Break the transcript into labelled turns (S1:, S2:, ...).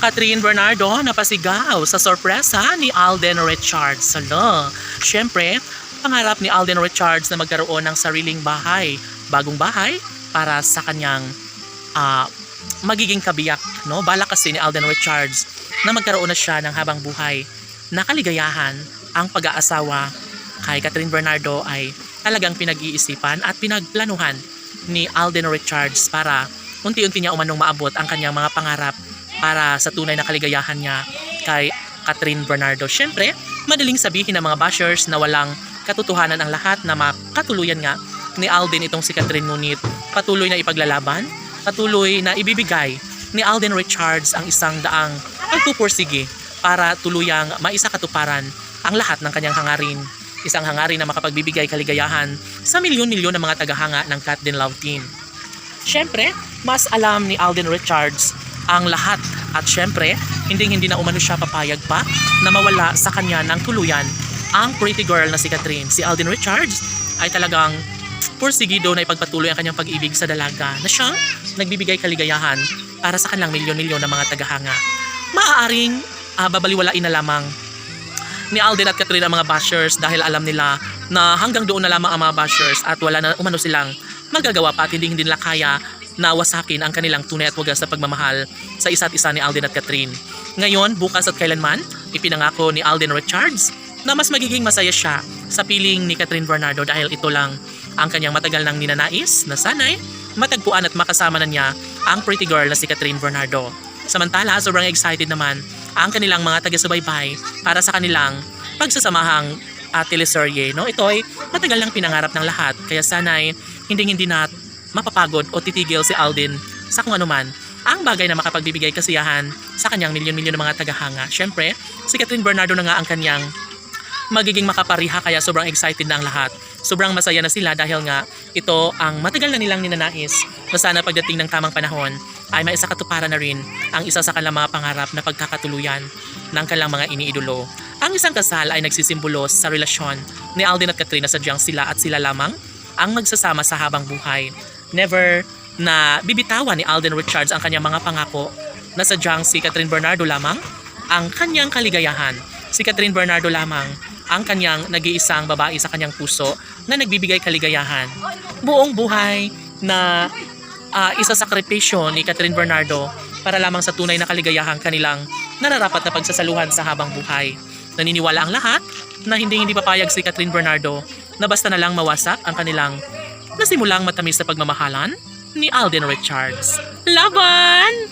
S1: Catherine Bernardo napasigaw sa sorpresa ni Alden Richards. Sala. Siyempre, pangarap ni Alden Richards na magkaroon ng sariling bahay, bagong bahay para sa kanyang magiging kabiyak. No? Balak kasi ni Alden Richards na magkaroon na siya ng habang buhay na kaligayahan. Ang pag-aasawa kay Catherine Bernardo ay talagang pinag-iisipan at pinagplanuhan ni Alden Richards para unti-unti niya umanong maabot ang kanyang mga pangarap para sa tunay na kaligayahan niya kay Catherine Bernardo. Siyempre, madaling sabihin ng mga bashers na walang katotohanan ang lahat na makatuluyan nga ni Alden itong si Catherine, ngunit patuloy na ipaglalaban, patuloy na ibibigay ni Alden Richards ang isang daang pagpupursige para tuluyang maisakatuparan ang lahat ng kanyang hangarin. Isang hangarin na makapagbibigay kaligayahan sa milyon-milyon ng mga tagahanga ng Cat Din Love Team. Siyempre, mas alam ni Alden Richards ang lahat at siyempre, hindi na umano siya papayag pa na mawala sa kanya ng tuluyan ang pretty girl na si Catherine. Si Alden Richards ay talagang pursigido na ipagpatuloy ang kanyang pag-ibig sa dalaga na siyang nagbibigay kaligayahan para sa kanilang milyon-milyon ng mga tagahanga. Maaaring babaliwalain na lamang ni Alden at Catherine ang mga bashers dahil alam nila na hanggang doon na lamang ang mga bashers at wala na umano silang magagawa pa at hindi nila kaya na wasakin ang kanilang tunay at wagas na pagmamahal sa isa't isa ni Alden at Catherine. Ngayon, bukas at kailanman, ipinangako ni Alden Richards na mas magiging masaya siya sa piling ni Catherine Bernardo dahil ito lang ang kanyang matagal nang ninanais na sana'y matagpuan at makasama na niya ang pretty girl na si Catherine Bernardo. Samantala, sobrang excited naman ang kanilang mga taga-subaybay para sa kanilang pagsasamahang teleserye. No? Ito ay matagal nang pinangarap ng lahat kaya sana'y hindi na mapapagod o titigil si Alden sa kung anuman ang bagay na makapagbibigay kasiyahan sa kanyang milyon-milyon ng mga tagahanga. Siyempre, si Catherine Bernardo na nga ang kanyang magiging makapariha kaya sobrang excited na ang lahat. Sobrang masaya na sila dahil nga ito ang matagal na nilang ninanais na sana pagdating ng tamang panahon ay maisakatuparan na rin ang isa sa kanilang mga pangarap na pagkakatuluyan ng kanilang mga iniidolo. Ang isang kasal ay nagsisimbolo sa relasyon ni Alden at Catherine na sadyang sila at sila lamang ang magsasama sa habang buhay. Never na bibitawan ni Alden Richards ang kanyang mga pangako na sadyang si Catherine Bernardo lamang ang kanyang kaligayahan. Si Catherine Bernardo lamang ang kanyang nag-iisang babae sa kanyang puso na nagbibigay kaligayahan. Buong buhay na isasakripisyo ni Catherine Bernardo para lamang sa tunay na kaligayahan kanilang nararapat na pagsasaluhan sa habang buhay. Naniniwala ang lahat na hindi papayag si Catherine Bernardo na basta na lang mawasak ang kanilang nasimulang matamis na pagmamahalan ni Alden Richards. Laban!